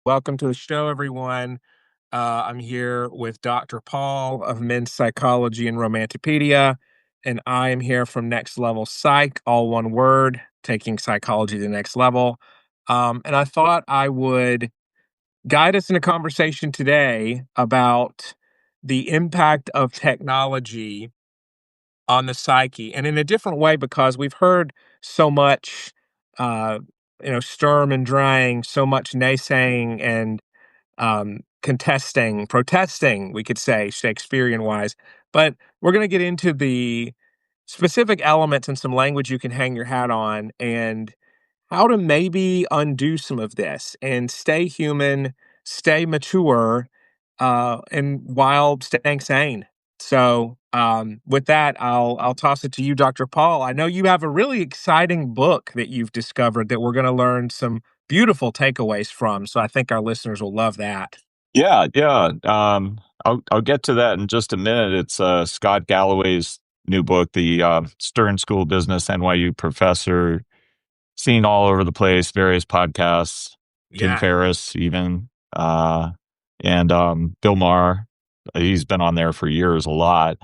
Welcome to the show, everyone. I'm here with Dr. Paul of Men's Psychology and Romantipedia, and I am here from Next Level Psych, all one word, taking psychology to the next level. And I thought I would guide us in a conversation today about the impact of technology on the psyche, and in a different way because we've heard so much, uh, sturm and drang, so much naysaying and contesting, protesting, we could say, Shakespearean wise. But we're going to get into the specific elements and some language you can hang your hat on and how to maybe undo some of this and stay human, stay mature, and while staying sane. So, with that, I'll toss it to you, Dr. Paul. I know you have a really exciting book that you've discovered that we're going to learn some beautiful takeaways from. So I think our listeners will love that. Yeah. I'll get to that in just a minute. It's Scott Galloway's new book, the Stern School of Business, NYU professor, seen all over the place, various podcasts, Tim Yeah. Ferriss, even, and Bill Maher. He's been on there for years, a lot.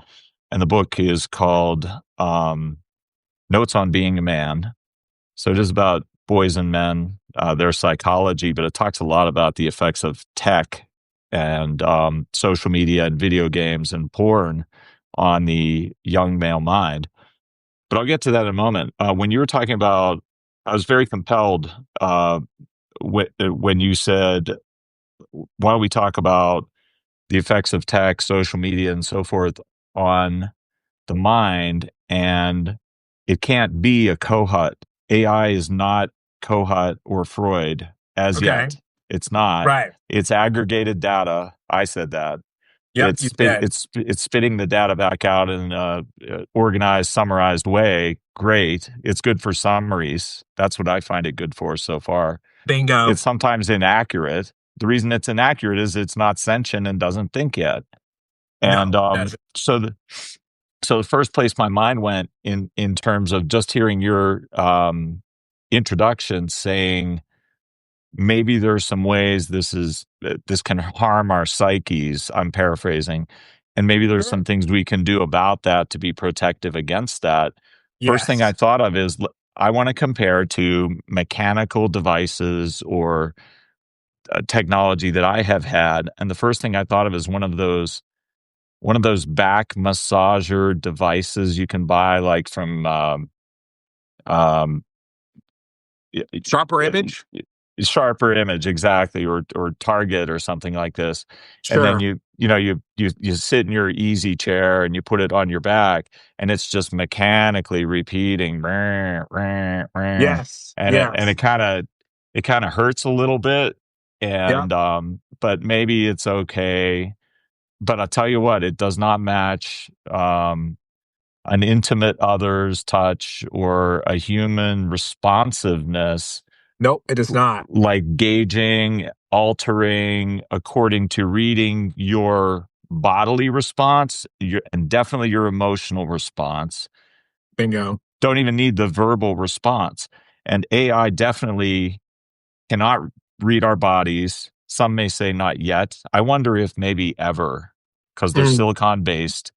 And the book is called Notes on Being a Man. So it is about boys and men, their psychology, but it talks a lot about the effects of tech and social media and video games and porn on the young male mind. But I'll get to that in a moment. When you were talking about, I was very compelled when you said, why don't we talk about the effects of tech, social media, and so forth on the mind? And it can't be a Kohut. AI is not Kohut or Freud as Okay. yet. It's not. Right. It's aggregated data. I said that. Yep. You did. It's spitting the data back out in a organized, summarized way. Great. It's good for summaries. That's what I find it good for so far. Bingo. It's sometimes inaccurate. The reason it's inaccurate is it's not sentient and doesn't think yet. And No, that's so the first place my mind went in terms of just hearing your introduction, saying maybe there's some ways this can harm our psyches. I'm paraphrasing, and maybe there's sure. some things we can do about that to be protective against that. First thing I Yes. thought of is I want to compare to mechanical devices or technology that I have had, and the first thing I thought of is one of those back massager devices you can buy, like from um, Sharper image. Sharper Image, exactly, or Target or something like this. And then Sure. you sit in your easy chair and you put it on your back, and it's just mechanically repeating, "Rah, rah, rah," Yes. and Yes. it kind of hurts a little bit, Yep. and but maybe it's okay. But I'll tell you what, it does not match an intimate other's touch or a human responsiveness, Nope. It is not. like gauging, altering according to reading your bodily response, and definitely your emotional response. Bingo. Don't even need the verbal response. And AI definitely cannot read our bodies. Some may say not yet. I wonder if maybe ever, because they're Mm, silicon based.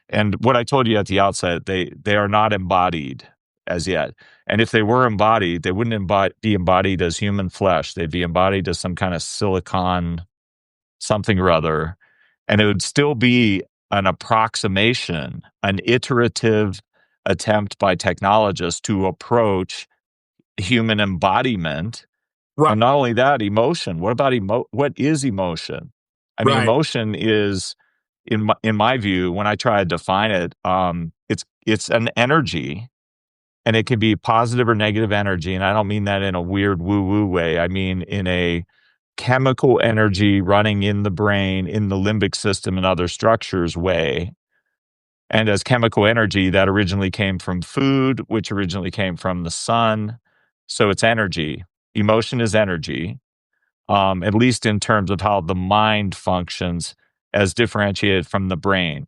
And what I told you at the outset, they are not embodied as yet. And if they were embodied, they wouldn't be embodied as human flesh. They'd be embodied as some kind of silicon something or other. And it would still be an approximation, an iterative attempt by technologists to approach human embodiment. right. And not only that, emotion. What about what is emotion? I mean, Right. emotion is, in my view, when I try to define it, it's an energy, and it can be positive or negative energy. And I don't mean that in a weird woo-woo way. I mean in a chemical energy running in the brain, in the limbic system, and other structures way. And as chemical energy, that originally came from food, which originally came from the sun. So it's energy. Emotion is energy, at least in terms of how the mind functions as differentiated from the brain.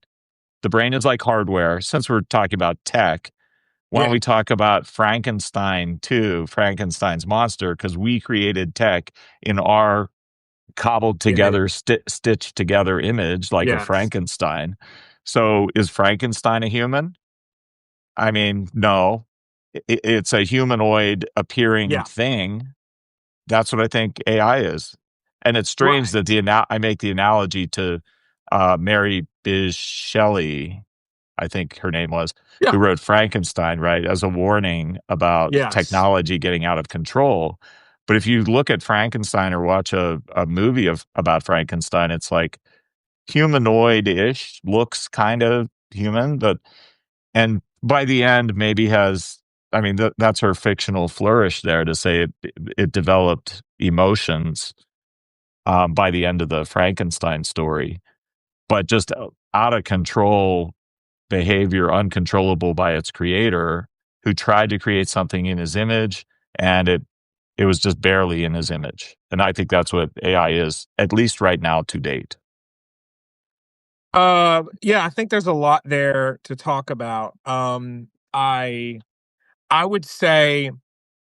The brain is like hardware. Since we're talking about tech, why don't Yeah. we talk about Frankenstein too, Frankenstein's monster, because we created tech in our cobbled Yeah. together, stitched together image like a Yes. Frankenstein. So is Frankenstein a human? I mean, no. It's a humanoid appearing Yeah. thing. That's what I think AI is. And it's strange that Right. I make the analogy to Mary Biz Shelley, I think her name was, Yeah. who wrote Frankenstein, right, as a warning about Yes. technology getting out of control. But if you look at Frankenstein or watch a movie about Frankenstein, it's like humanoid-ish, looks kind of human, but and by the end maybe has, I mean, that's her fictional flourish there to say it developed emotions by the end of the Frankenstein story, but just out of control behavior, uncontrollable by its creator, who tried to create something in his image, and it was just barely in his image. And I think that's what AI is, at least right now to date. Yeah, I think there's a lot there to talk about. I would say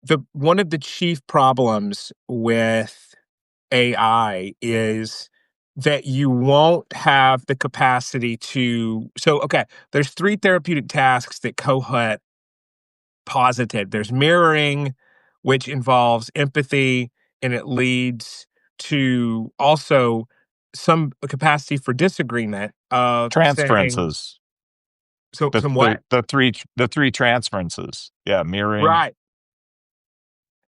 the one of the chief problems with AI is that you won't have the capacity to. So, okay, there's three therapeutic tasks that Kohut posited. There's mirroring, which involves empathy, and it leads to also some capacity for disagreement of saying, Transferences, so some what? the three transferences, yeah, mirroring. Right.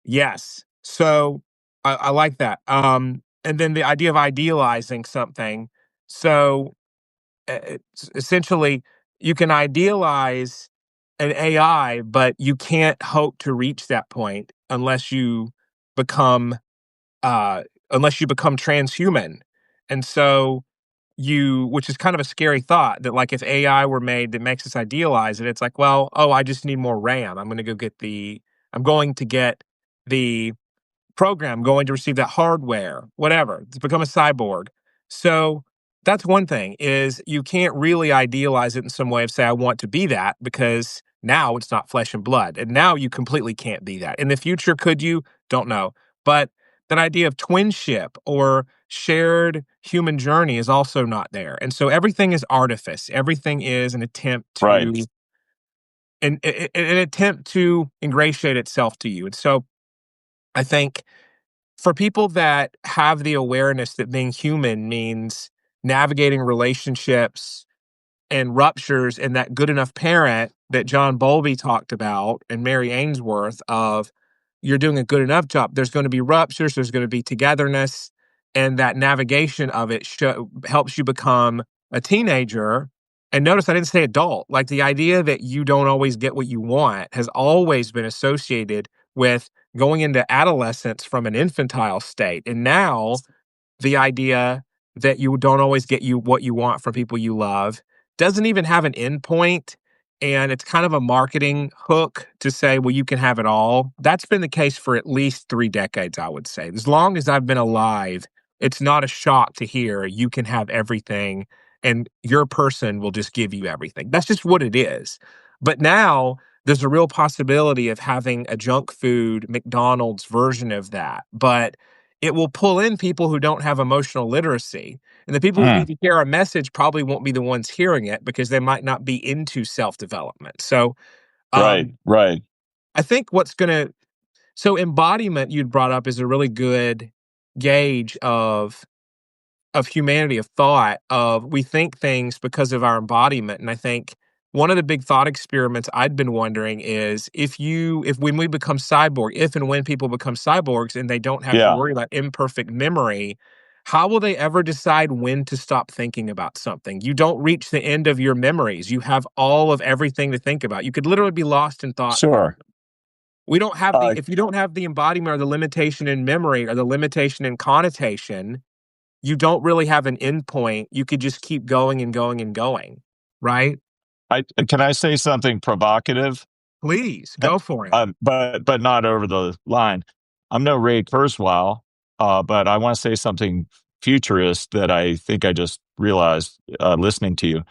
Yes. So I like that. And then the idea of idealizing something. So essentially, you can idealize an AI, but you can't hope to reach that point become unless you become transhuman. And so which is kind of a scary thought that like if AI were made that makes us idealize it, it's like, well, oh, I just need more RAM. I'm going to get the program going to receive that hardware, whatever, to become a cyborg. So that's one thing is you can't really idealize it in some way of say, I want to be that because now it's not flesh and blood. And now you completely can't be that. In the future, could you? Don't know. But that idea of twinship or shared human journey is also not there. And so everything is artifice. Everything is Right. an attempt to ingratiate itself to you. And so I think for people that have the awareness that being human means navigating relationships and ruptures and that good enough parent that John Bowlby talked about and Mary Ainsworth of you're doing a good enough job. There's going to be ruptures, there's going to be togetherness, and that navigation of it helps you become a teenager. And notice I didn't say adult. Like the idea that you don't always get what you want has always been associated with going into adolescence from an infantile state. And now the idea that you don't always get what you want from people you love doesn't even have an endpoint, and it's kind of a marketing hook to say, well, you can have it all. That's been the case for at least 3 decades, I would say. As long as I've been alive, it's not a shock to hear you can have everything and your person will just give you everything. That's just what it is. But now there's a real possibility of having a junk food McDonald's version of that. But it will pull in people who don't have emotional literacy. And the people who Mm, need to hear a message probably won't be the ones hearing it because they might not be into self-development. So, right, um, right. I think embodiment you'd brought up is a really good gauge of humanity, of thought, of we think things because of our embodiment. And I think one of the big thought experiments I'd been wondering is if when we become cyborg, if and when people become cyborgs and they don't have to Yeah, worry about imperfect memory, how will they ever decide when to stop thinking about something? You don't reach the end of your memories. You have all of everything to think about. You could literally be lost in thought for sure. we don't have Uh, if you don't have the embodiment or the limitation in memory or the limitation in connotation, you don't really have an endpoint. You could just keep going and going and going, right? can I say something provocative? Please go for it. But not over the line. I'm no Ray Kurzweil, but I want to say something futurist that I think I just realized listening to you.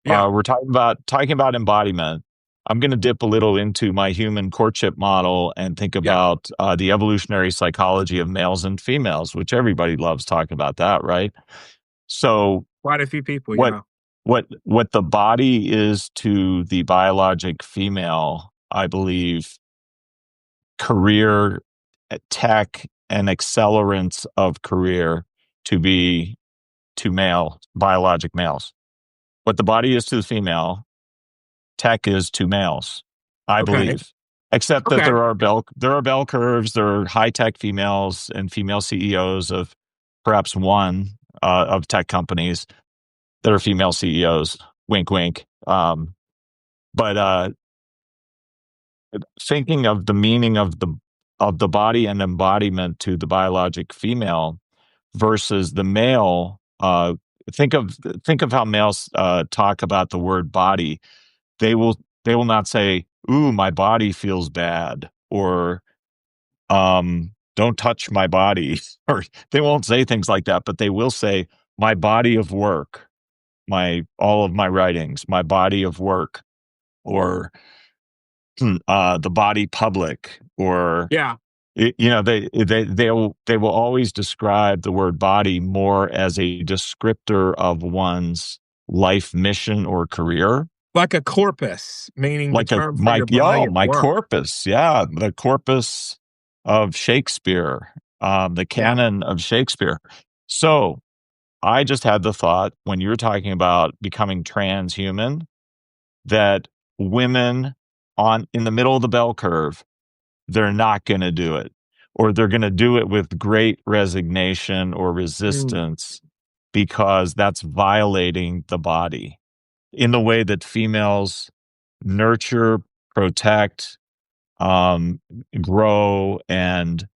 Yeah. We're talking about embodiment. I'm going to dip a little into my human courtship model and think Yeah, about the evolutionary psychology of males and females, which everybody loves talking about that, right? So quite a few people. what Yeah. what the body is to the biologic female, I believe, career tech and accelerants of career to be to male biologic males. What the body is to the female, tech is to males, I Okay. believe. Except that Okay. there are bell curves, there are high tech females and female CEOs of perhaps one of tech companies that are female CEOs. Wink, wink. But thinking of the meaning of the body and embodiment to the biologic female versus the male. Think of think of how males talk about the word body. They will they will not say, "Ooh, my body feels bad," or "Don't touch my body," or they won't say things like that. But they will say, "My body of work, my all of my writings, my body of work," or the body public, or Yeah. they will always describe the word body more as a descriptor of one's life mission or career, Like a corpus, meaning the like a term for your body of my work. corpus, yeah, the corpus of Shakespeare, the Yeah. canon of Shakespeare. So I just had the thought when you were talking about becoming transhuman that women on in the middle of the bell curve, they're not going to do it, or they're going to do it with great resignation or Mm. resistance because that's violating the body in the way that females nurture, protect, um, grow, and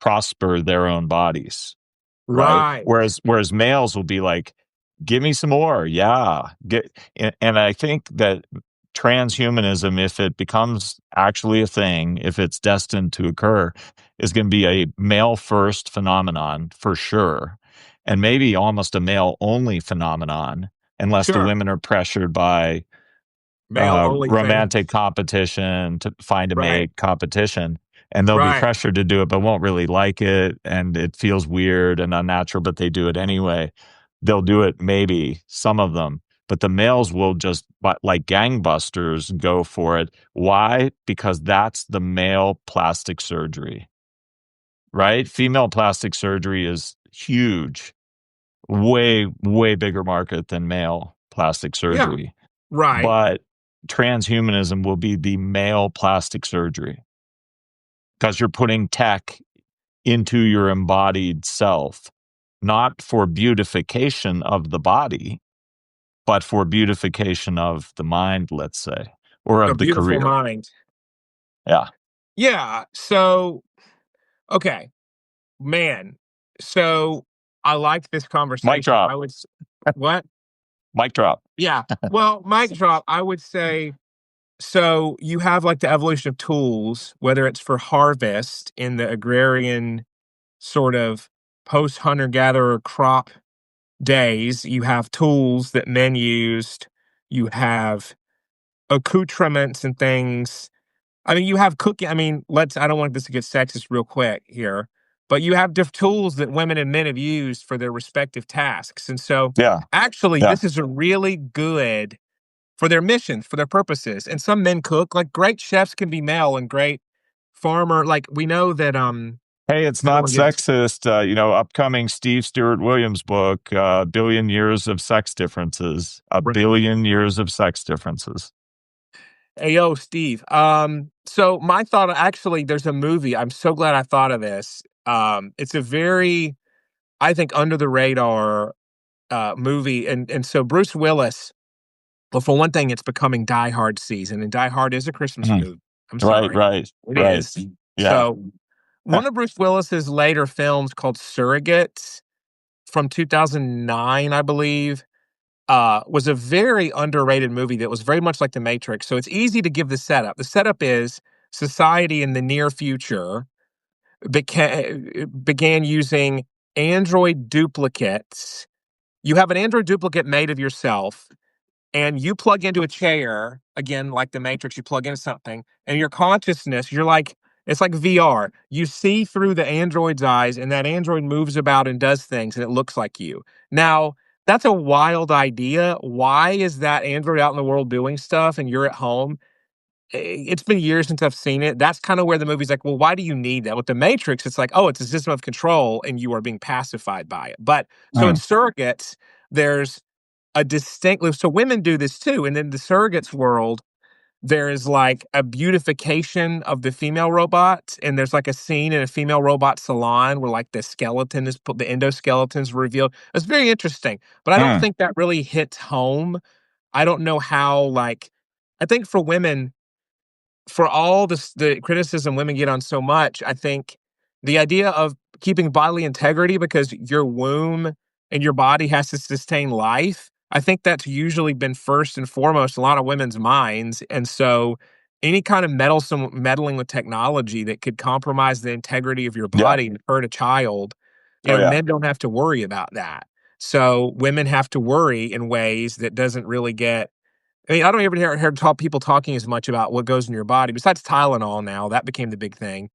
prosper their own bodies, right? Right. Whereas males will be like, "Give me some more, yeah." And I think that transhumanism, if it becomes actually a thing, if it's destined to occur, is going to be a male first phenomenon for sure, and maybe almost a male only phenomenon, unless the Sure. women are pressured by Male only romantic fans. competition to find a Right. mate competition, and they'll be Right. pressured to do it but won't really like it, and it feels weird and unnatural, but they do it anyway. They'll do it, maybe some of them, but the males will just like gangbusters go for it. Why? Because that's the male plastic surgery, right? Female plastic surgery is huge, way bigger market than male plastic Yeah. surgery, Right. but transhumanism will be the male plastic surgery because you're putting tech into your embodied self, not for beautification of the body, but for beautification of the mind, let's say, or A of the beautiful career. mind. Yeah. Yeah. So, okay, man. So I like this Mic conversation. drop. I would, what? Mic drop. Yeah. Well, mic drop. I would say, so you have like the evolution of tools, whether it's for harvest in the agrarian sort of post hunter gatherer crop days, you have tools that men used, you have accoutrements and things. I mean, you have cooking. I mean, I don't want this to get sexist real quick here, but you have different tools that women and men have used for their respective tasks. And so, Yeah. actually, Yeah. this is a really good for their missions, for their purposes. And some men cook, like great chefs can be male and great farmer. Like we know that, Hey, it's I don't not want to get, sexist. Upcoming Steve Stewart Williams book, Billion Years of Sex Differences. A billion years of sex differences. hey, yo, Steve. So my thought, actually, there's a movie. I'm so glad I thought of this. It's a very, I think, under the radar movie. And so Bruce Willis, well, for one thing, it's becoming Die Hard season, and Die Hard is a Christmas Mhm. movie. I'm Right, sorry. right, It right. is. Yeah. So one of Bruce Willis's later films called Surrogates from 2009, I believe, was a very underrated movie that was very much like The Matrix. So it's easy to give the setup. The setup is society in the near future began using android duplicates. You have an android duplicate made of yourself. and you plug into a chair, again, like the Matrix, you plug into something, and your consciousness, you're like, it's like VR. You see through the android's eyes, and that android moves about and does things, and it looks like you. Now, that's a wild idea. Why is that android out in the world doing stuff and you're at home? It's been years since I've seen it. That's kind of where the movie's like, well, why do you need that? With the Matrix, it's like, oh, it's a system of control and you are being pacified by it. But so in Mm. surrogates, there's a distinct, so women do this too. And in the surrogates world, there is like a beautification of the female robot. And there's like a scene in a female robot salon where like the skeleton is put, the endoskeleton is revealed. It's very interesting, but I don't Mm. think that really hits home. I don't know how, like, I think for women, for all the criticism women get on so much, I think the idea of keeping bodily integrity because your womb and your body has to sustain life, I think that's usually been first and foremost in a lot of women's minds. And so any kind of meddling with technology that could compromise the integrity of your Yeah. body and hurt a child, Oh, yeah. men don't have to worry about that. So women have to worry in ways that doesn't really get. I mean, I don't even hear people talking as much about what goes in your body besides Tylenol now. That became the big thing.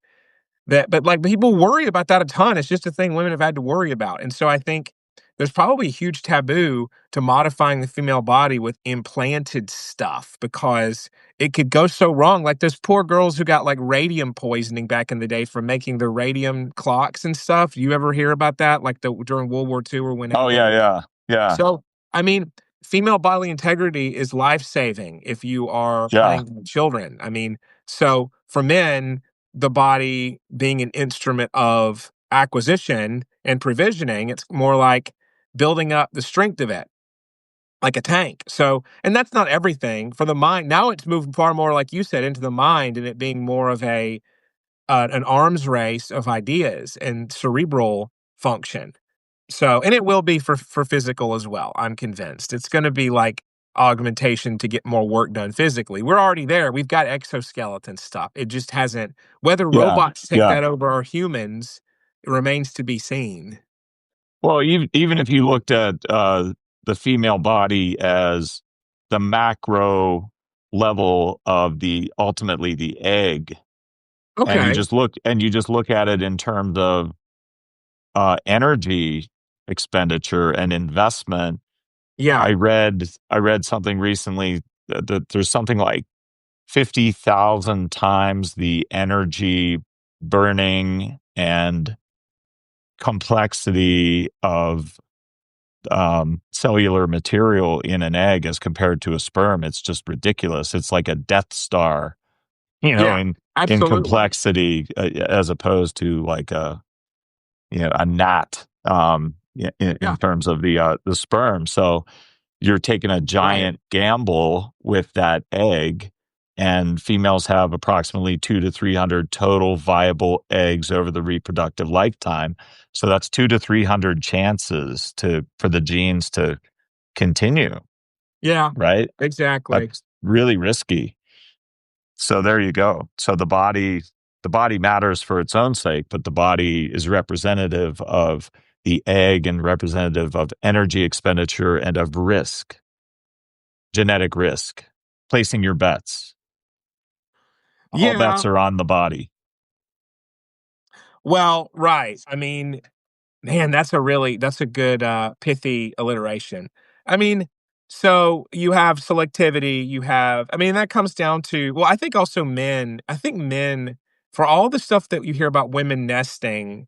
But like people worry about that a ton. It's just a thing women have had to worry about. And so I think there's probably a huge taboo to modifying the female body with implanted stuff because it could go so wrong. Like those poor girls who got like radium poisoning back in the day from making the radium clocks and stuff. You ever hear about that? Like during World War II or Oh, whenever? yeah, yeah, yeah, So, I mean, female bodily integrity is life-saving if you are yeah, planning children. I mean, so for men, the body being an instrument of acquisition and provisioning, it's more like building up the strength of it, like a tank. So, and that's not everything for the mind. Now it's moved far more, like you said, into the mind and it being more of an arms race of ideas and cerebral function. So, and it will be for physical as well. I'm convinced it's going to be like augmentation to get more work done physically. We're already there. We've got exoskeleton stuff. It just hasn't. Whether yeah, robots take yeah. that over or humans, it remains to be seen. Well, even if you looked at the female body as the macro level of the ultimately the egg, and Okay. you just look at it in terms of energy expenditure and investment. Yeah. I read something recently that there's something like 50,000 times the energy burning and complexity of cellular material in an egg as compared to a sperm. It's just ridiculous. It's like a Death Star, Yeah. in Absolutely. complexity, as opposed to like a gnat, Yeah. in terms of the sperm. So you're taking a Right. giant gamble with that egg, and females have approximately 2 to 300 total viable eggs over the reproductive lifetime. So that's 2 to 300 chances for the genes to continue, Yeah. right? Exactly. That's really risky. So there you go. So the body matters for its own sake, but the body is representative of the egg and representative of energy expenditure and of risk, genetic risk, placing your bets. All Yeah. bets are on the body. Well, right. I mean, man, that's a good, pithy alliteration. I mean, so you have selectivity, I mean, that comes down to, well, I think men, for all the stuff that you hear about women nesting,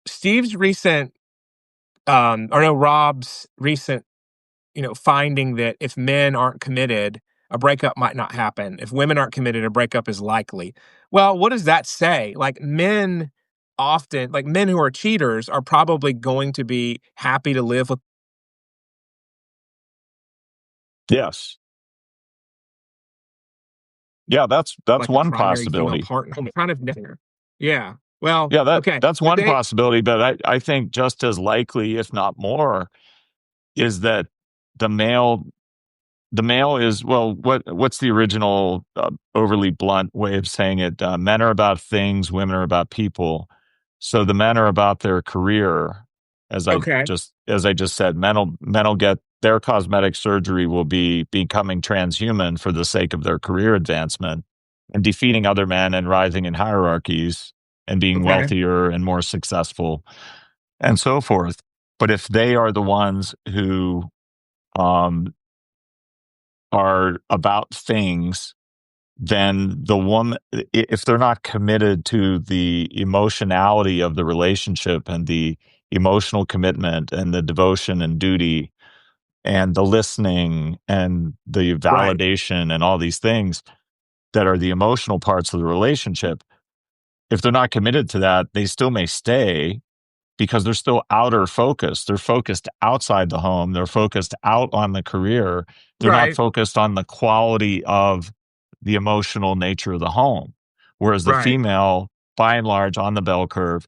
Steve's recent, or no, Rob's recent, finding that if men aren't committed, a breakup might not happen. If women aren't committed, a breakup is likely. Well, what does that say? Like men who are cheaters are probably going to be happy to live with Yes. Yeah, that's like the one primary female possibility. partner. I'm kind of there. Yeah. Well, Yeah, okay. that's Did one they possibility, but I think just as likely, if not more, is that the male the male is, well, what's the original overly blunt way of saying it? Men are about things, women are about people. So the men are about their career, okay. as I just said. Men will get their cosmetic surgery will be becoming transhuman for the sake of their career advancement and defeating other men and rising in hierarchies and being Okay. wealthier and more successful and so forth. But if they are the ones who um, are about things, then the woman, if they're not committed to the emotionality of the relationship and the emotional commitment and the devotion and duty and the listening and the Right. validation and all these things that are the emotional parts of the relationship, if they're not committed to that, they still may stay because they're still outer focused. They're focused outside the home. They're focused out on the career. They're not Right. focused on the quality of the emotional nature of the home. Whereas the Right. female, by and large, on the bell curve,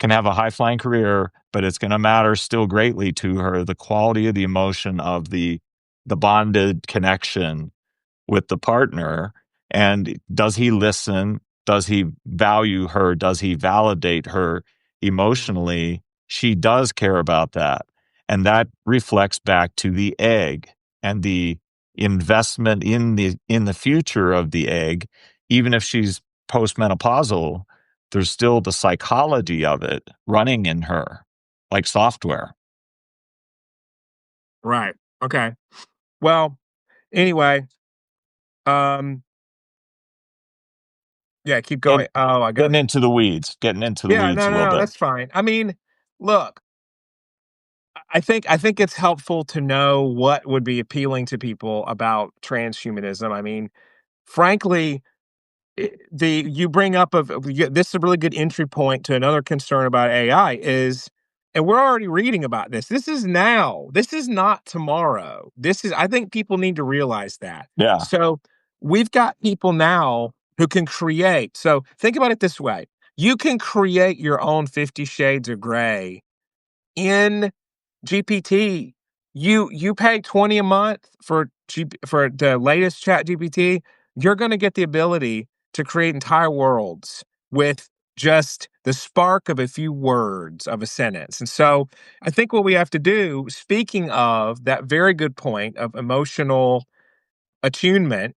can have a high flying career, but it's going to matter still greatly to her the quality of the emotion of the bonded connection with the partner. And does he listen? Does he value her? Does he validate her emotionally? She does care about that. And that reflects back to the egg and the investment in the future of the egg. Even if she's postmenopausal, there's still the psychology of it running in her like software. Right. Okay. Well, anyway, um, yeah, keep Get, going. Oh, I got. getting into the weeds, getting into the Yeah, weeds no, a no, little no, bit. that's fine. I mean, look, I think it's helpful to know what would be appealing to people about transhumanism. I mean, frankly, the you bring up this is a really good entry point to another concern about AI is, and we're already reading about this. This is now. This is not tomorrow. This is. I think people need to realize that. Yeah. So we've got people now who can create. So think about it this way: you can create your own 50 Shades of Gray in GPT. You pay 20 a month for the latest Chat GPT, you're gonna get the ability to create entire worlds with just the spark of a few words of a sentence. And so I think what we have to do, speaking of that very good point of emotional attunement,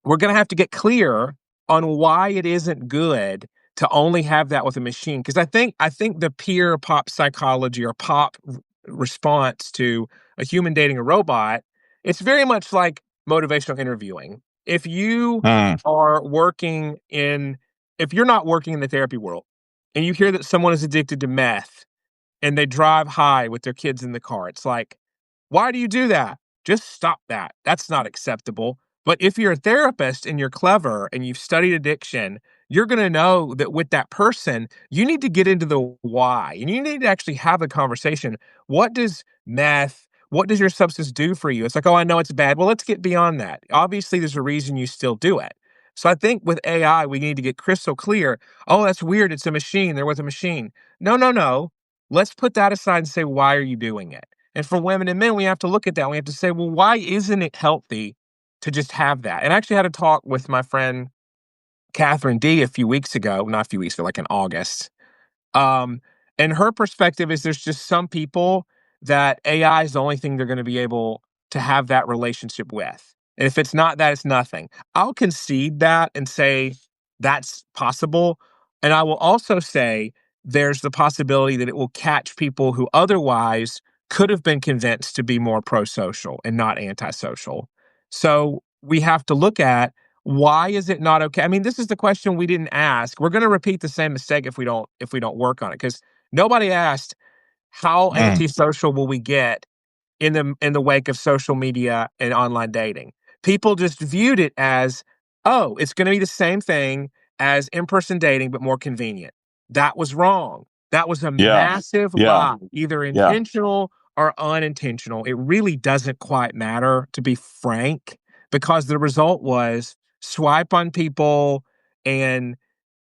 we're going to have to get clear on why it isn't good to only have that with a machine, because I think the peer pop psychology or response to a human dating a robot, it's very much like motivational interviewing. If you Mm, are working in if you're not working in the therapy world and you hear that someone is addicted to meth and they drive high with their kids in the car. It's like, why do you do that? Just stop that. That's not acceptable. But if you're a therapist and you're clever and you've studied addiction, you're going to know that with that person, you need to get into the why and you need to actually have a conversation. What does your substance do for you? It's like, oh, I know it's bad. Well, let's get beyond that. Obviously, there's a reason you still do it. So I think with AI, we need to get crystal clear. Oh, that's weird. It's a machine. They're with a machine. No, no, no. Let's put that aside and say, why are you doing it? And for women and men, we have to look at that. We have to say, well, why isn't it healthy to just have that? And I actually had a talk with my friend Catherine D a few weeks ago, not a few weeks ago, like in August. Um, and her perspective is there's just some people that AI is the only thing they're going to be able to have that relationship with. And if it's not that, it's nothing. I'll concede that and say that's possible. And I will also say there's the possibility that it will catch people who otherwise could have been convinced to be more pro social and not antisocial. So we have to look at why is it not okay? I mean, this is the question we didn't ask. We're going to repeat the same mistake if we don't work on it, because nobody asked how mm, antisocial will we get in the wake of social media and online dating. People just viewed it as, oh, it's going to be the same thing as in-person dating but more convenient. That was wrong. That was a yeah. massive Yeah. lie, either Yeah. intentional or unintentional. It really doesn't quite matter, to be frank, because the result was swipe on people and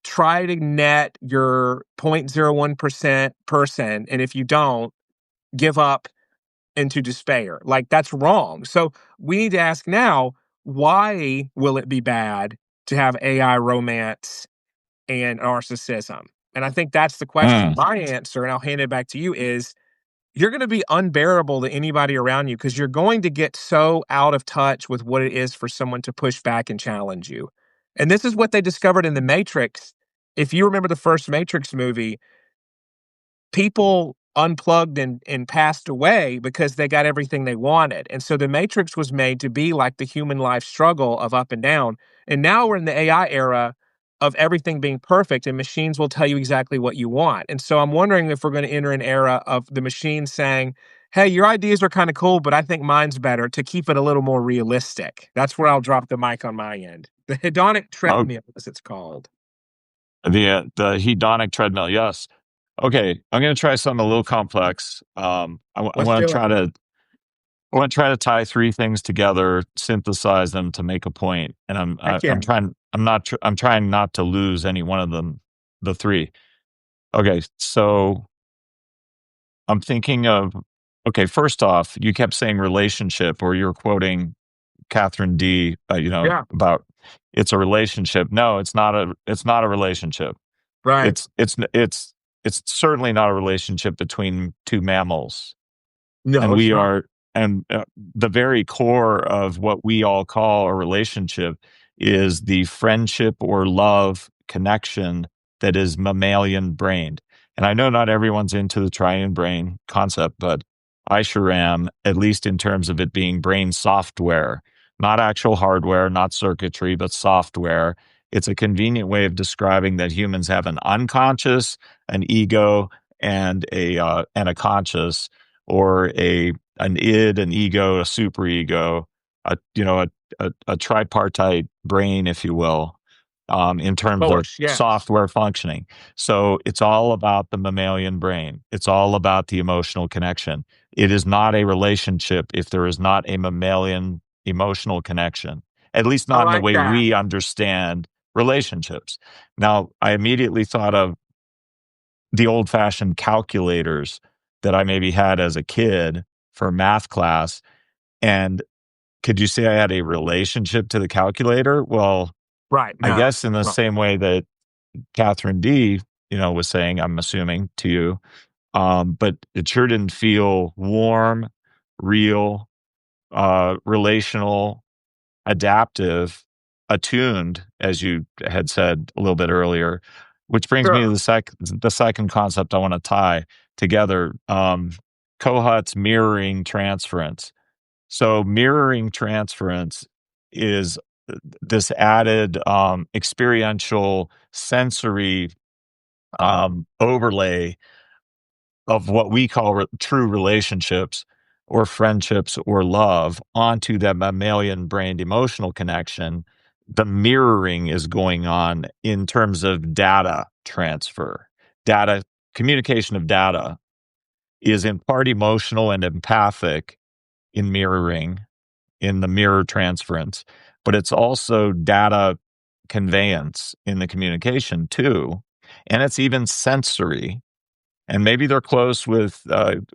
try to net your 0.01% person, and if you don't, give up into despair. Like, that's wrong. So we need to ask now, why will it be bad to have AI romance and narcissism? And I think that's the question. Mm, My answer, and I'll hand it back to you, is you're going to be unbearable to anybody around you because you're going to get so out of touch with what it is for someone to push back and challenge you. And this is what they discovered in The Matrix. If you remember the first Matrix movie, people unplugged and passed away because they got everything they wanted. And so the Matrix was made to be like the human life struggle of up and down. And now we're in the AI era of everything being perfect and machines will tell you exactly what you want. And so I'm wondering if we're going to enter an era of the machine saying, "Hey, your ideas are kind of cool, but I think mine's better," to keep it a little more realistic. That's where I'll drop the mic on my end. The hedonic Oh, treadmill, as it's called. the hedonic treadmill. Yes. Okay, I'm going to try something a little complex. I Let's want to do it. try to I want to try to tie three things together, synthesize them to make a point, and Heck yeah. I'm trying not to lose any one of them, the three. Okay, so I'm thinking of okay. First off, you kept saying relationship, or you're quoting Catherine D. Yeah. About it's a relationship. No, it's not a. It's not a relationship. Right. It's certainly not a relationship between two mammals, and No, it's we not. are and the very core of what we all call a relationship is the friendship or love connection that is mammalian brained. And I know not everyone's into the triune brain concept, but I sure am, at least in terms of it being brain software, not actual hardware, not circuitry, but software. It's a convenient way of describing that humans have an unconscious, an ego, and a conscious, or an id, an ego, a superego, a tripartite brain, if you will, in terms of Force, yes. software functioning. So it's all about the mammalian brain. It's all about the emotional connection. It is not a relationship if there is not a mammalian emotional connection, at least I not in the like way that. we understand relationships. Now, I immediately thought of the old fashioned calculators that I maybe had as a kid for math class. And could you say I had a relationship to the calculator? Well, Right, I no. guess in the Right. same way that Catherine D, was saying, I'm assuming to you, but it sure didn't feel warm, real, relational, adaptive, attuned, as you had said a little bit earlier, which brings me to Sure. the second concept I want to tie together. Kohut's mirroring transference. So mirroring transference is this added experiential sensory overlay of what we call true relationships or friendships or love onto that mammalian brained emotional connection. The mirroring is going on in terms of data transfer. Data communication of data is in part emotional and empathic in mirroring, in the mirror transference, but it's also data conveyance in the communication too. And it's even sensory. And maybe they're close with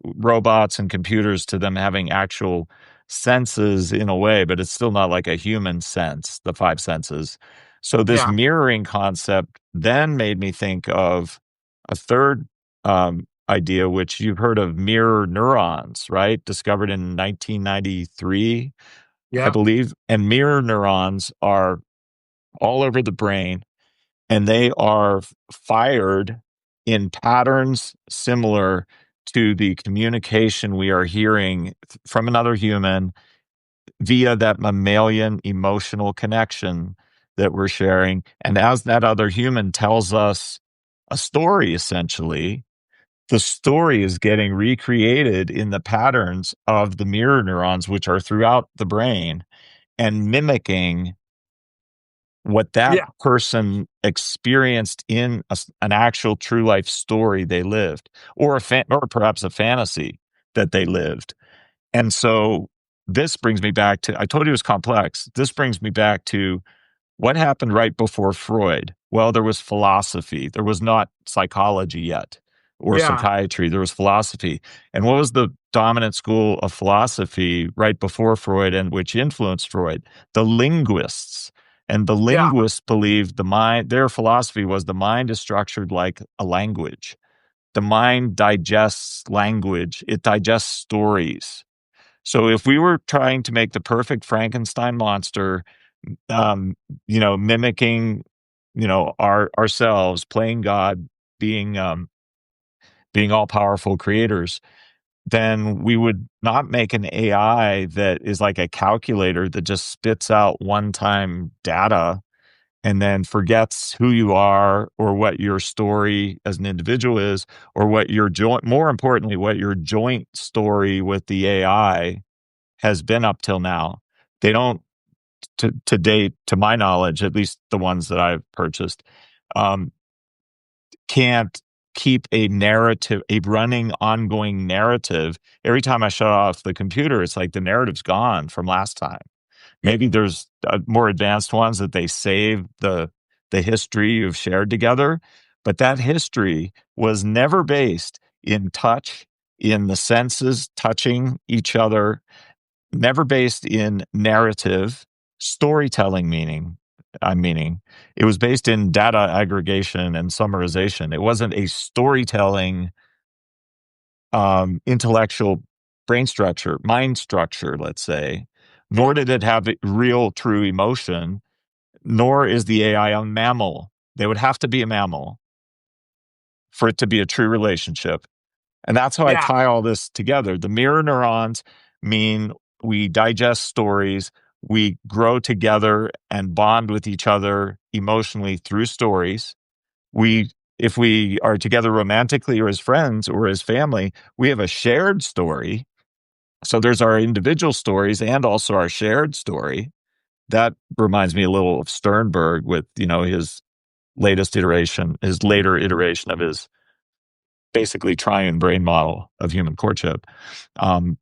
robots and computers to them having actual senses in a way, but it's still not like a human sense, the five senses. So this Yeah. mirroring concept then made me think of a third idea, which you've heard of, mirror neurons, right? Discovered in 1993, I Yeah. believe. And mirror neurons are all over the brain, and they are fired in patterns similar to the communication we are hearing from another human via that mammalian emotional connection that we're sharing. And as that other human tells us a story, essentially, the story is getting recreated in the patterns of the mirror neurons, which are throughout the brain, and mimicking what that Yeah. person experienced in an actual true life story they lived, or or perhaps a fantasy that they lived. And so this brings me back to, I told you it was complex. This brings me back to what happened right before Freud? Well, there was philosophy. There was not psychology yet or Yeah. psychiatry. There was philosophy. And what was the dominant school of philosophy right before Freud and which influenced Freud? The linguists. And the Yeah. linguists believed their philosophy was the mind is structured like a language. the mind digests language, it digests stories. So if we were trying to make the perfect Frankenstein monster, um, mimicking, ourselves, playing God, being being all powerful creators, then we would not make an AI that is like a calculator that just spits out one-time data and then forgets who you are or what your story as an individual is, or what your joint, more importantly, what your joint story with the AI has been up till now. They don't, to date, to my knowledge, at least the ones that I've purchased, um, can't keep a narrative, a running, ongoing narrative. Every time I shut off the computer, it's like the narrative's gone from last time. Maybe there's more advanced ones that they save the history you've shared together, but that history was never based in touch, in the senses touching each other, never based in narrative, storytelling meaning. It was based in data aggregation and summarization. It wasn't a storytelling, intellectual brain structure, mind structure, let's say, nor did it have real, true emotion, nor is the AI a mammal. They would have to be a mammal for it to be a true relationship. And that's how I Yeah. tie all this together. The mirror neurons mean we digest stories, we grow together and bond with each other emotionally through stories. If we are together romantically or as friends or as family, we have a shared story. So there's our individual stories and also our shared story. That reminds me a little of Sternberg with, his his later iteration of his basically triune brain model of human courtship.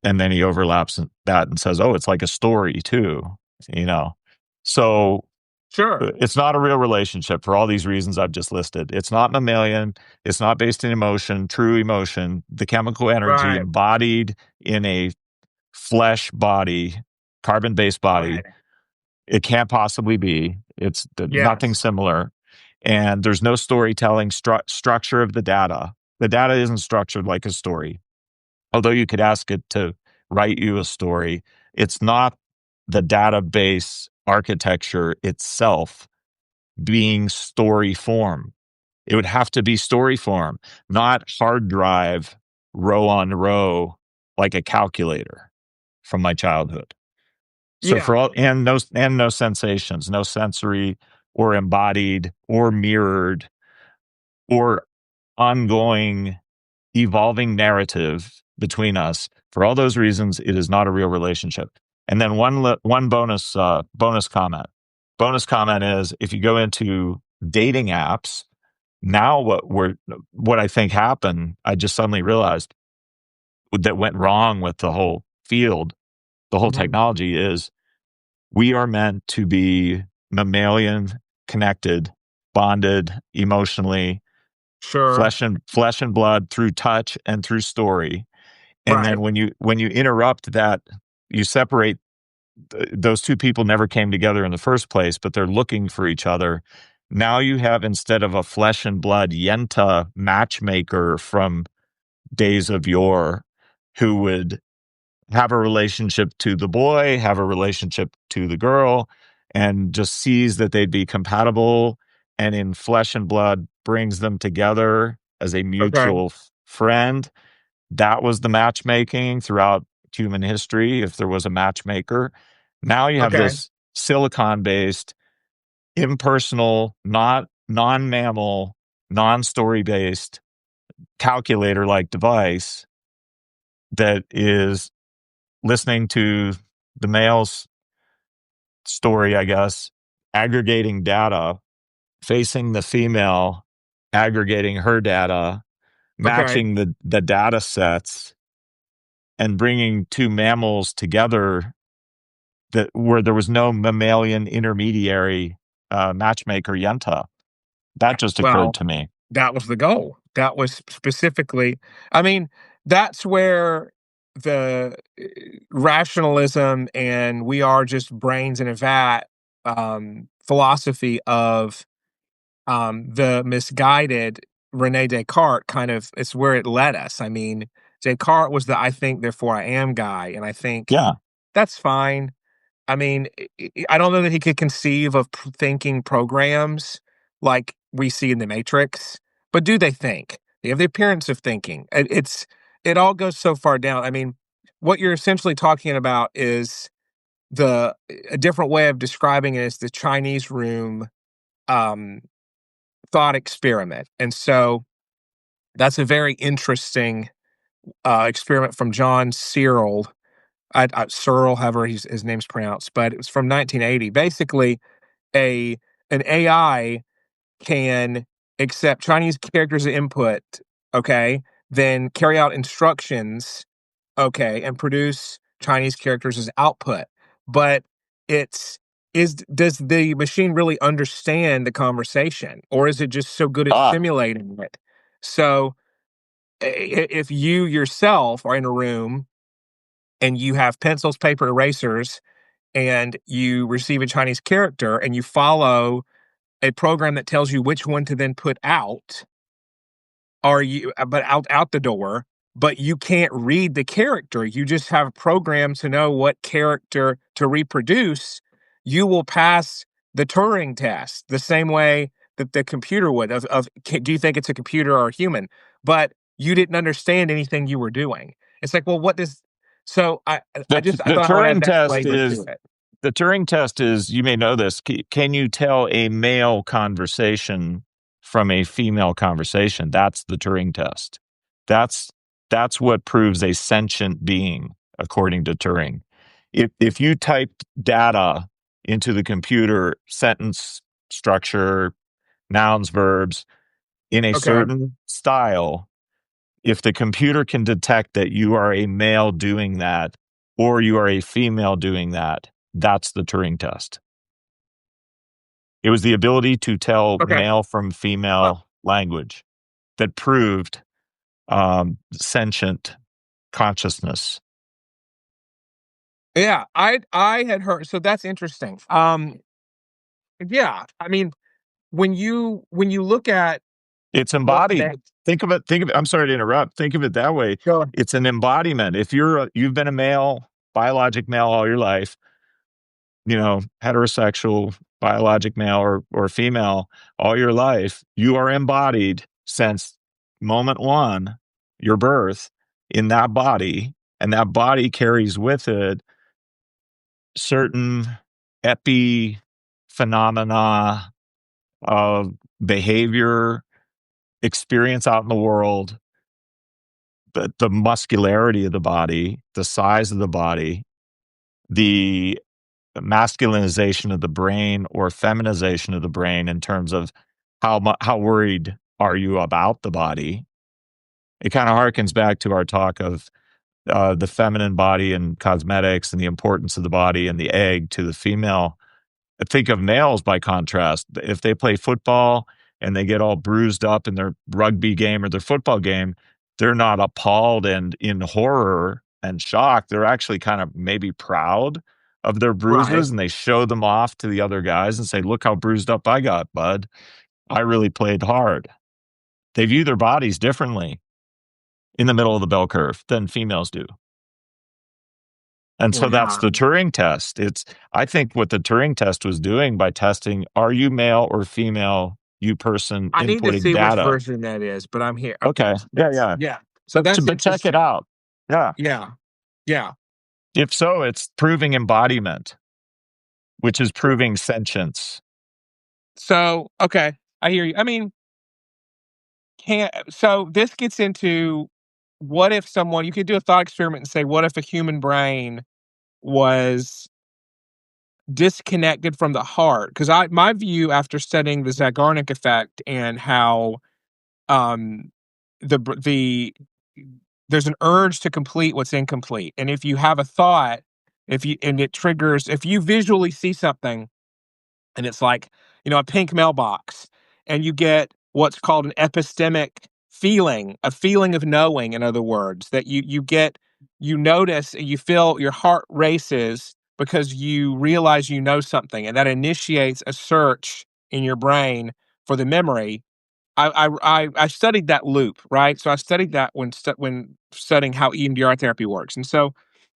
And then he overlaps that and says, oh, it's like a story too, you know. So Sure. it's not a real relationship for all these reasons I've just listed. It's not mammalian. It's not based in emotion, true emotion, the chemical energy Right. embodied in a flesh body, carbon based body. Right. It can't possibly be. It's nothing Yes. similar. And there's no storytelling structure of the data. The data isn't structured like a story. Although you could ask it to write you a story, it's not the database architecture itself being story form. It would have to be story form, not hard drive, row on row, like a calculator from my childhood. So Yeah. for all no sensations, no sensory or embodied or mirrored or ongoing evolving narrative between us. For all those reasons, it is not a real relationship. And then one bonus comment. Bonus comment is if you go into dating apps, now what I think happened, I just suddenly realized that went wrong with the whole field, the whole Mhm. technology is we are meant to be mammalian connected, bonded emotionally, Sure. flesh and blood through touch and through story. And Right. then when you interrupt that, you separate those two people never came together in the first place, but they're looking for each other. Now you have, instead of a flesh and blood Yenta matchmaker from days of yore who would have a relationship to the boy, have a relationship to the girl, and just sees that they'd be compatible and in flesh and blood brings them together as a Okay. mutual friend. That was the matchmaking throughout human history, if there was a matchmaker. Now you have Okay. this silicon based, impersonal, not non mammal, non story based calculator like device that is listening to the male's story, I guess, aggregating data, facing the female, aggregating her data, Okay. matching the data sets, and bringing two mammals together that where there was no mammalian intermediary matchmaker Yenta. That just occurred Well, to me. that was the goal. That was specifically, I mean, that's where the rationalism and we are just brains in a vat philosophy of the misguided Rene Descartes kind of it's where it led us. I mean, Descartes was the "I think, therefore I am" guy, and I think Yeah. that's fine. I mean, I don't know that he could conceive of thinking programs like we see in the Matrix, but do they think? They have the appearance of thinking. It all goes so far down. I mean, what you're essentially talking about is the a different way of describing it is the Chinese room um, thought experiment, and so that's a very interesting experiment from John Searle. Searle, however his name's pronounced, but it was from 1980. Basically, a an AI can accept Chinese characters as input, okay, then carry out instructions, okay, and produce Chinese characters as output. But it's is does the machine really understand the conversation, or is it just so good at Ah, simulating it? So if you yourself are in a room and you have pencils, paper, erasers, and you receive a Chinese character and you follow a program that tells you which one to then put out, are you but out the door, but you can't read the character. You just have a program to know what character to reproduce. You will pass the Turing test the same way that the computer would do you think it's a computer or a human? But you didn't understand anything you were doing. It's like, well, what does so I the thought I would add Turing that test flavor to is it. the Turing test is, you may know this. Can you tell a male conversation from a female conversation? That's the Turing test. That's that's what proves a sentient being, according to Turing. If you typed data into the computer, sentence structure, nouns, verbs, in a Okay. certain style, if the computer can detect that you are a male doing that or you are a female doing that, that's the Turing test. It was the ability to tell Okay. male from Well, female language that proved sentient consciousness. yeah, I had heard so that's interesting. Yeah, I mean, when you look at It's what embodied. makes Think of it. I'm sorry to interrupt. Think of it that way. go ahead. It's an embodiment. If you've been a male, biologic male all your life, heterosexual, biologic male or female all your life, you are embodied since moment one, your birth, in that body, and that body carries with it certain epi phenomena of behavior, experience out in the world, the muscularity of the body, the size of the body, the masculinization of the brain or feminization of the brain in terms of how worried are you about the body. It kind of harkens back to our talk of the feminine body and cosmetics and the importance of the body and the egg to the female. Think of males by contrast. If they play football and they get all bruised up in their rugby game or their football game, they're not appalled and in horror and shock. They're actually kind of maybe proud of their Right. bruises, and they show them off to the other guys and say, "Look how bruised up I got, bud. I really played hard." They view their bodies differently in the middle of the bell curve than females do. And so that's Yeah. the Turing test. I think what the Turing test was doing by testing, are you male or female, you person I need to inputting see which data? version that is, but I'm here. Okay. Okay. So Yeah, that's yeah. yeah. So But that's but check it interesting. out. Yeah. Yeah. Yeah. If so, it's proving embodiment, which is proving sentience. So, okay, I hear you. I mean, can so this gets into what if someone you could do a thought experiment and say, what if a human brain was disconnected from the heart? Because I my view after studying the Zeigarnik effect and how um the there's an urge to complete what's incomplete. And if you have a thought, if you and it triggers if you visually see something and it's like, a pink mailbox, and you get what's called an epistemic feeling, a feeling of knowing, in other words, that you notice, you feel your heart races because you realize you know something, and that initiates a search in your brain for the memory. I studied that loop, right? So I studied that when studying how EMDR therapy works, and so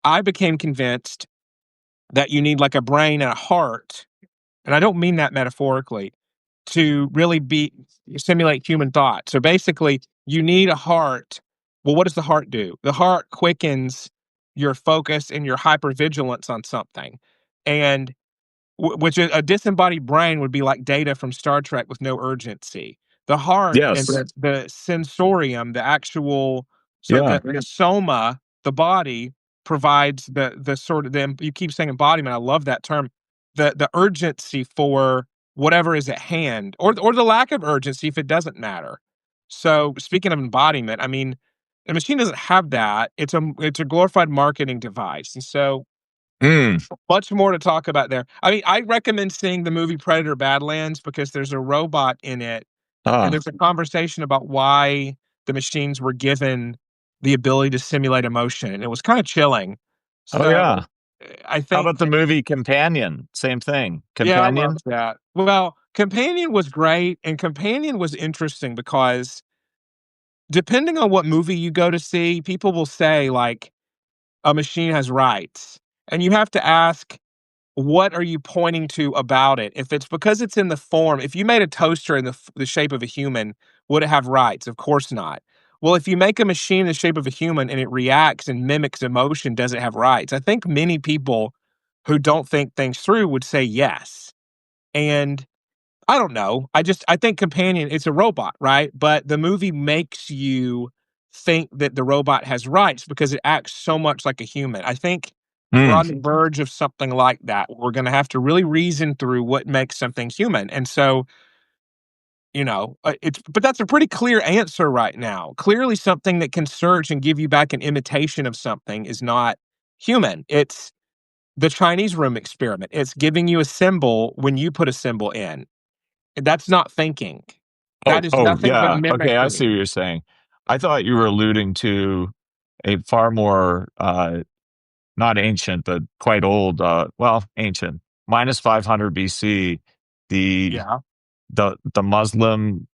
I became convinced that you need like a brain and a heart, and I don't mean that metaphorically, to really be simulate human thought. So basically, you need a heart. Well, what does the heart do? The heart quickens your focus and your hypervigilance on something, and which a disembodied brain would be like Data from Star Trek with no urgency. The heart and Yes. the sensorium, the actual so Yeah. the soma, the body provides the sort of the you keep saying embodiment, I love that term. The urgency for whatever is at hand or the lack of urgency if it doesn't matter. So speaking of embodiment, I mean, the machine doesn't have that. It's a glorified marketing device. And so Mm. much more to talk about there. I mean, I recommend seeing the movie Predator: Badlands because there's a robot in it, and Ah. there's a conversation about why the machines were given the ability to simulate emotion, and it was kinda chilling. Oh, So, yeah. I How about think the movie Companion? Same thing. yeah, I love Companion? that. Well, Companion was great, and Companion was interesting because depending on what movie you go to see, people will say, like, "A machine has rights," and you have to ask, what are you pointing to about it? If it's because it's in the form, if you made a toaster in the shape of a human, would it have rights? Of course not. Well, if you make a machine in the shape of a human and it reacts and mimics emotion, does it have rights? I think many people who don't think things through would say yes. And I don't know. I think Companion, it's a robot, right? But the movie makes you think that the robot has rights because it acts so much like a human. I think we're Mm. on the verge of something like that. We're gonna have to really reason through what makes something human. And so, it's but that's a pretty clear answer right now. Clearly something that can search and give you back an imitation of something is not human. It's the Chinese room experiment. It's giving you a symbol when you put a symbol in. That's not thinking. Oh, That is oh, nothing but yeah. Okay, I see mimicry. what you're saying. I thought you were alluding to a far more, not ancient, but quite old, well, ancient, minus 500 BC, the Yeah. the Muslim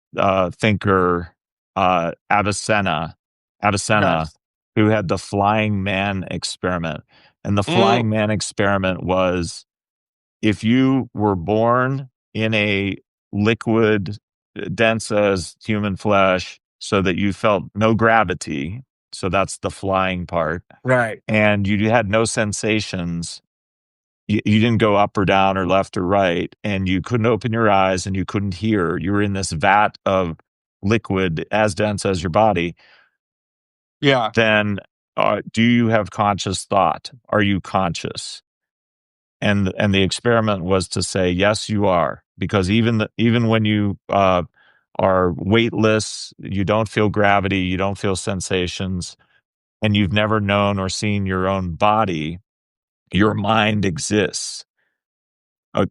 thinker Avicenna, Yes. who had the flying man experiment. And the Mm, flying man experiment was if you were born in a liquid dense as human flesh so that you felt no gravity, so that's the flying part, right. and you had no sensations, you didn't go up or down or left or right, and you couldn't open your eyes and you couldn't hear. You were in this vat of liquid as dense as your body. Yeah. Then, do you have conscious thought? Are you conscious? And the experiment was to say, yes, you are, because even when you are weightless, you don't feel gravity, you don't feel sensations, and you've never known or seen your own body, your mind exists.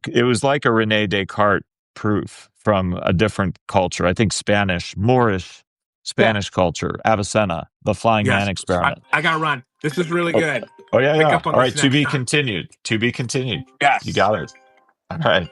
It was like a Rene Descartes proof from a different culture. I think Moorish Yeah. Spanish culture, Avicenna, the flying man Yes. experiment. I gotta run. This is really Oh, good. oh yeah, Pick yeah. up on All this right, to next be time. continued. To be continued. You Yes. got it. All right.